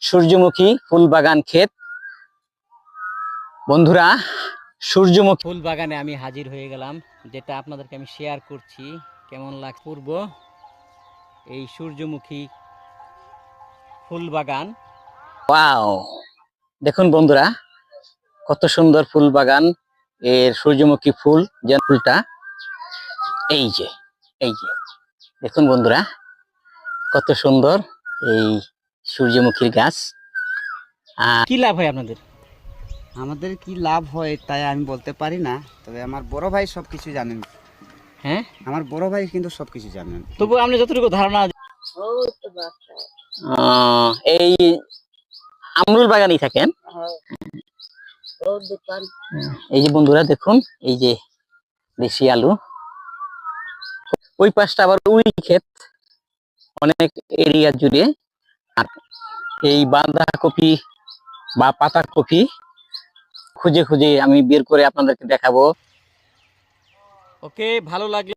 সূর্যমুখী ফুল বাগান ক্ষেত। বন্ধুরা, সূর্যমুখী ফুল বাগানে আমি হাজির হয়ে গেলাম, যেটা আপনাদেরকে আমি শেয়ার করছি। কেমন লাগ পূর্ব এই সূর্যমুখী ফুল বাগান। ওয়াও, দেখুন বন্ধুরা, কত সুন্দর ফুল বাগান। এর সূর্যমুখী ফুল, যে ফুলটা এই যে এই যে দেখুন বন্ধুরা, কত সুন্দর এই সূর্যমুখীর গাছ। কি লাভ হয় আপনাদের? আমাদের কি লাভ হয় তাই আমি বলতে পারি না, তবে আমার বড় ভাই সবকিছু জানেন। হ্যাঁ, আমার বড় ভাই কিন্তু সবকিছু জানেন। তবু আপনি যতটুকু ধারণা, এই আমরুল বাগানেই থাকেন। এই যে বন্ধুরা দেখুন, এই যে দেশি আলু, ওই পাশটা আবার ওই ক্ষেত, অনেক এরিয়া জুড়ে। আর এই বাঁধাকপি বা পাতা কপি খুঁজে খুঁজে আমি বের করে আপনাদেরকে দেখাবো। ওকে, ভালো লাগলো।